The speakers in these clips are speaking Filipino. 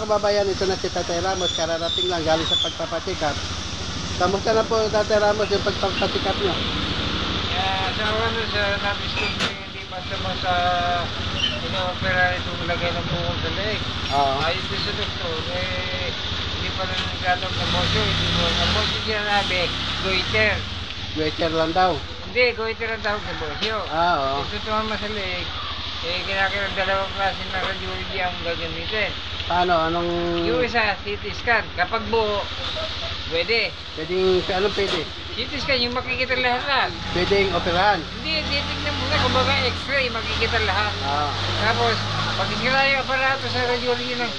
mga kababayan, ito na si Tatay Ramos, kararating lang galing sa pagpapatikap. Kamusta na po Tatay Ramos yung pagpapatikap nyo? Sa ano sa nabisig hindi basta ino-opera itong lagay ng bukol sa leeg. Ayun din sa doktor, hindi pa rin nagkatong ng motion, hindi mo ang motion siya nabi, goiter. Goiter lang daw. Hindi, goiter ang tawag sa bosyo. Oo. Ito tumama sa leeg, kinakailang dalawang klase ng radiology ang gagamitin. Paano? Anong... Yung isa, CT scan. Kapag buo, pwede. Pwedeng, anong pwede? CT scan, yung makikita lahat. Pwedeng operahan. Hindi, titignan muna. Kumbaga x-ray, makikita lahat. Tapos, pag isira yung aparato sa radiology ng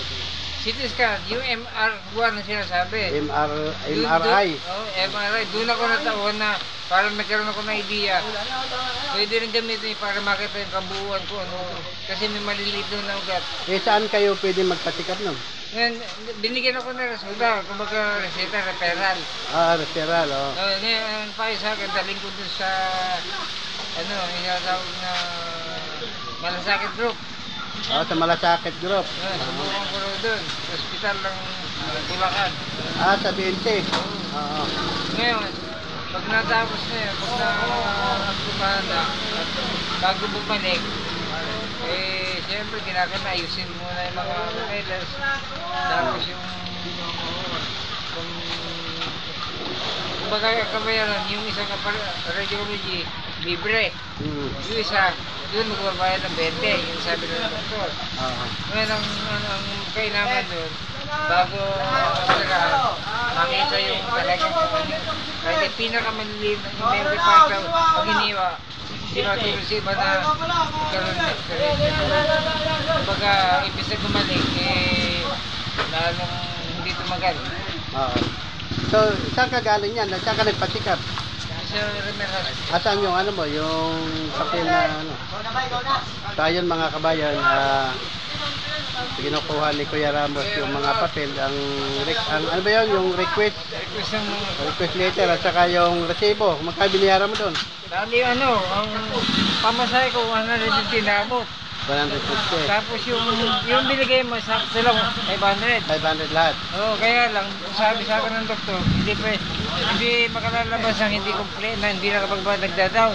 CT scan, yung MR1 na sinasabi. MRI. Oo, MRI. Doon ako natauhan na para magkaroon ako ng idea. Pwede rin gamitin para makita yung kabuuan ko. Kasi may maliliit doon na ugat. Saan kayo pwede magpatikap nun? Ngayon, binigyan ako ng resulta. Kumbaga, reseta, referral. Referral, Ngayon, payo sa akin, daling ko dun sa, inatawag na Malasakit Group. Sa Malasakit Group. Subukan ko rin dun, sa hospital ng Bulacan. Sa BNC. Ngayon, pag natapos na yun, pag na-aprobahan na, bago bumalik, siyempre kinakailangan ayusin muna yung mga papeles. Tapos yung kumbaga kabayaran, yung isang radiology, libre. Yung isa, doon magbabayad ng 20, yung sabi ng doktor. Ngayon, ang kailangan doon, bago makita yung talagang kahit pinakamaliliit ng memory part pag hiniwa, hindi matulog si iba na magkaroon ng experience. Kumbaga, ibig na gumalik, lalong hindi tumagal. So, saan ka galing yan? Saan ka nagpatikap? Sa Remeras. Saan yung yung papel na So, ayun mga kabayan, kinukuha ni Kuya Ramos yung mga papel, ano ba yun? Yung request letter at saka yung resibo. Magkano binayaran mo doon? Dali ang pamasahe ko 150 na abot. 150. Tapos yung binigay mo sa lang 500. 500 lahat. Kaya lang sabi sa akin ng doktor, hindi makalalabas ang hindi complete na hindi nakapagbayad nagda-down.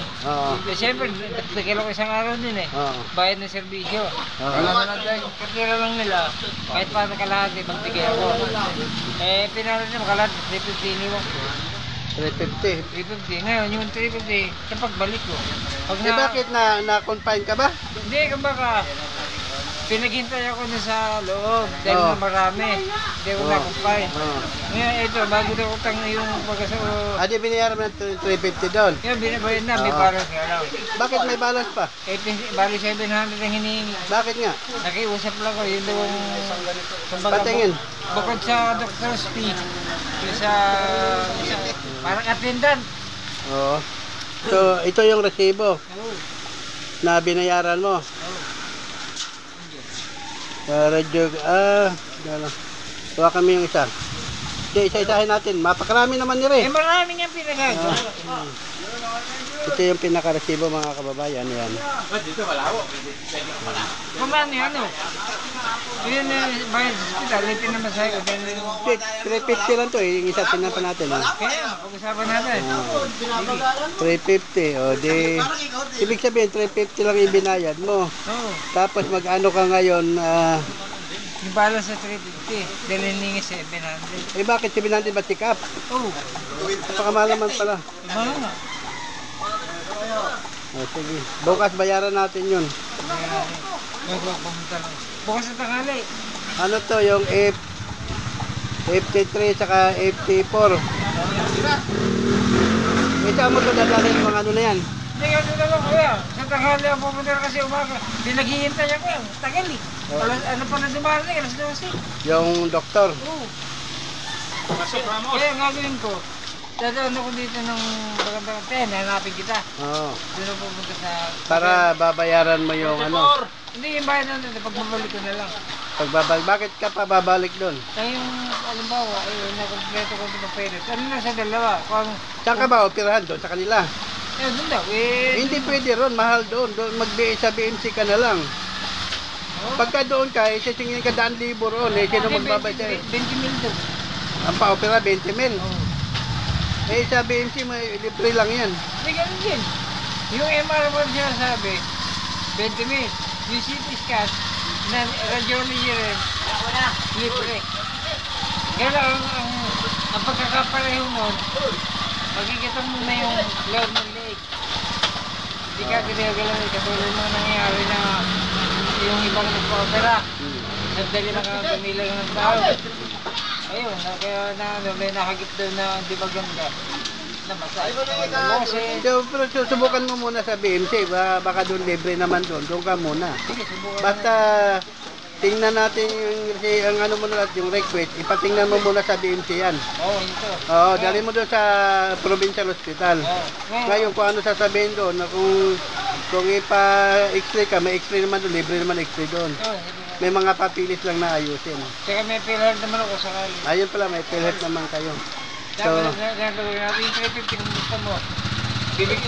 Siyempre, nagkailan ko isang araw din bayad ng serbisyo. Katira lang nila, kahit paano kalahati, magbigay ako. Pinalo niya makalahati, 350 iniwan ko. 350. 350. Ngayon, yung 350, kapag balik ko. Bakit na-confine ka ba? Hindi, kumbaga, pinaghintay ako na sa loob dahil na marami. Hindi ako na-confine. Ngayon, ito, bago na utang yung pagkasao. Di binayaran mo ng 350 doon? Ngayon, binabayad na, may balance nga lang. Bakit may balance pa? Bali 700 ang hinihingi. Bakit nga? Nakiusap lang ko, yun daw patingin. Bukod sa doctor's fee, sa parang attendant. So, ito yung resibo na binayaran mo. Tuwa kami yung isa. Isa-isahin natin. Mapakarami naman nila marami niyang pinagagawa. Ito yung pinaka-resibo mga kababayan. Yan. Dito malawo. Kumano yan Yun bayad sa hospital, lipin naman sa'yo. 350 lang to yung isa tinapan natin. Kaya, pag-usapan natin. 350. Ibig sabihin, 350 lang ibinayad mo. Tapos mag-ano ka ngayon, yung balance sa 350, dahil hiningi 700. Bakit 700 ba check up? Napakamahal naman pala. Mahal nga. Sige. Bukas bayaran natin yun. Bukas sa tanghali. Ano to, yung FT3 saka FT4. Isa mo to dadalhin yung mga ano na yan. Hindi nga doon lang kuya. Sa tanghali ang pupunta kasi umaga. Pinaghihintay ako yan. Tagal Ano pa na dumarating? Alas 12. Yung doktor. Kaya nga gawin ko. Dadaan ako dito ng bagandang 10, hanapin kita. Doon ako pupunta sa... Para babayaran mo yung Hindi, yung bayad natin, pagbabalik ko na lang. Bakit ka pa babalik doon? Yung, alimbawa, nakompleto ko ito papeles. Ano na sa dalawa? Saan ka ba operahan doon sa kanila? Doon daw. Hindi pwede ron, mahal doon. Sa BMC ka na lang. Pagka doon ka, isisingin ka 100,000 roon. Eh, sino magbabayad sa'yo? 20 mil doon. Ang pa-opera, 20 mil. Oo. Eh, sa BMC, may libre lang yan. May ganun din. Yung MR mo sinasabi, 20 mil. Yung CT scan, na radiology rin, libre. Gano'n ang pagkakapareho mo, makikita mo na yung load ng leg. Hindi ka ginagalaw katulad mo nangyayari na yung ibang nagpa-opera. Nagdali na ka pamilang ng tao. Ayun, kaya may nakagip doon na di ba ganda. Pero susubukan mo muna sa BMC, baka doon libre naman doon ka muna. Basta tingnan natin yung ano mo na yung request, ipatingnan mo muna sa BMC yan. Oo, ito. Oo, dali mo doon sa provincial hospital. Ngayon kung ano sasabihin doon, na kung ipa-x-ray ka, may x-ray naman doon, libre naman x-ray doon. May mga papilis lang na ayusin. Tsaka may PhilHealth naman ako sakali. Ayun pala, may PhilHealth naman kayo. So, gagawin natin yung 350 kung gusto mo.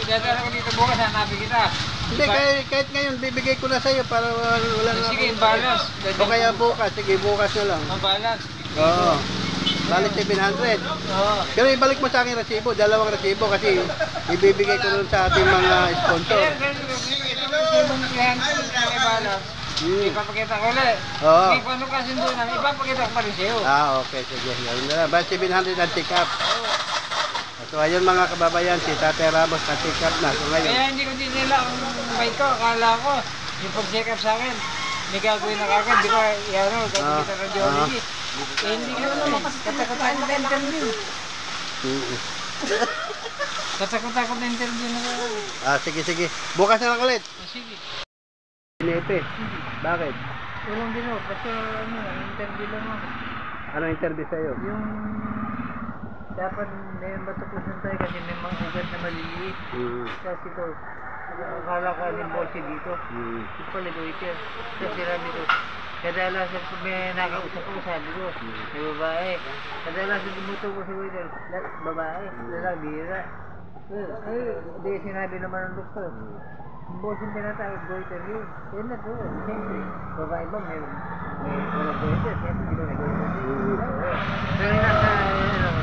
Dadala ko dito bukas, hanapin kita. Hindi, kahit ngayon, bibigay ko na sa'yo para wala na. Sige, balance. O kaya bukas, sige, bukas na lang. Ang balance. Oo. Balik 700. Oo. Pero ibalik mo sa akin resibo, dalawang resibo kasi ibibigay ko nun sa ating mga sponsor. Ipapakita ko ulit. Oo. Kung ano kasi doon namin, ipapakita ko pa rin sa'yo. Okay, sige. Yun na lang. Balik 700 ang take-up. So ayun mga kababayan, si Tatay Ramos na-take up na. So ngayon, Kaya hindi ko din nila ang bike ko. Akala ko, yung pag-check up sa akin, may gagawin na kagad. Di ko, gagawin sa radiology. Eh, hindi ko naman. Katakot ako na interview. Katakot na interview na kagad. sige. Bukas na lang ulit. Sige. Sinepe. Bakit? Walang din ako. Kasi interview lang ako. Anong interview sa'yo? Yung dapat may matukusan tayo kasi may mga ugat na maliliit. Kasi ito, akala ko aling bolsi dito. Ito pala goiter. Kasi sinabi ko, kadalasan kung may nakausap ko, sabi ko, may babae. Kadalasan dumuto ko sa goiter, babae, lalang bira. Ay, di sinabi naman ng doktor. Yung bolsi yung tinatawag goiter yun. Yan na to, siyempre, babae ba may walang goiter, siyempre hindi ko na goiter. Pero nasa,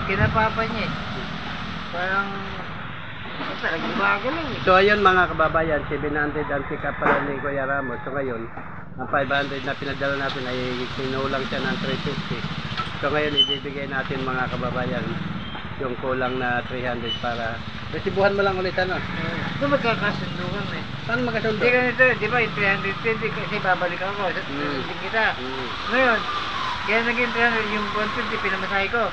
kinapapa niya eh. Parang, talagang gumagaling eh. So ayun mga kababayan, 700 ang pick up pala ni Kuya Ramos. So ngayon, ang 500 na pinadala natin ay kinulang siya ng 350. So ngayon ibibigay natin mga kababayan yung kulang na 300 para resibuhan mo lang ulit ano. Ito magkakasundo kami. Saan magkasundo? Hindi ganito, di ba, 320 kasi babalik ako. Hindi kita. Ngayon, kaya naging 300 yung 150 pinamasahe ko.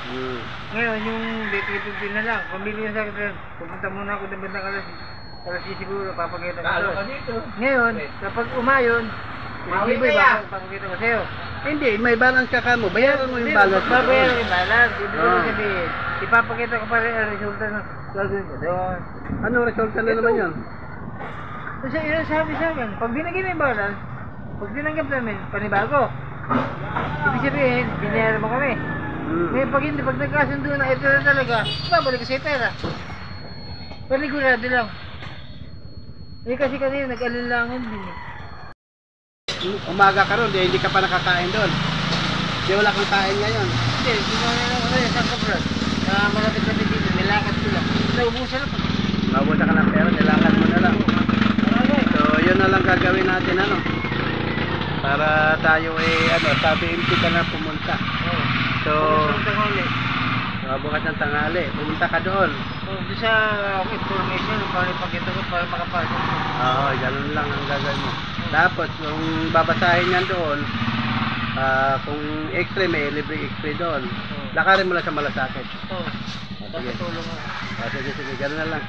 Ngayon yung 350 na lang. Pamili na sa akin, pupunta muna ako ng bandang alas 10 siguro, papakita ko sa'yo. Ngayon, kapag umayon, resibo papakita ko sa'yo. Hindi, may balance ka ka mo. Bayaran mo yung balance. Babayaran yung balance. Ibig ko sabihin, ipapakita ko pa rin ang resulta ng gagawin ko doon. Anong resulta na naman yun? Kasi yun sabi sa akin, pag binigay mo yung balance, pag tinanggap namin, panibago. Ibig sabihin, binayaran mo kami. Ngayon pag hindi, pag nagkasundo na ito na talaga, babalik ka sa pera. Panigurado lang. Eh kasi kanina nag-alilangan din eh. Umaga ka ron, hindi ka pa nakakain doon. Di wala kang kain ngayon. Hindi, ginawa na lang ako sa Kabrad. Malapit na dito, nilakad ko lang. Naubusan na pa. Naubusan ka ng pera, nilakad mo na lang. So yun na lang gagawin natin ano. Para tayo sa BMC ka na pumunta. So, bukas ng tanghali, pumunta ka doon. Doon sa information, para ipakita ko para makapasok. Oo, ganun lang ang gagawin mo. Tapos, kung babasahin yan doon, kung x-ray, may libre x-ray doon. Lakarin mo lang sa malasakit. Oo, tapos tulong mo. Sige, ganun na lang.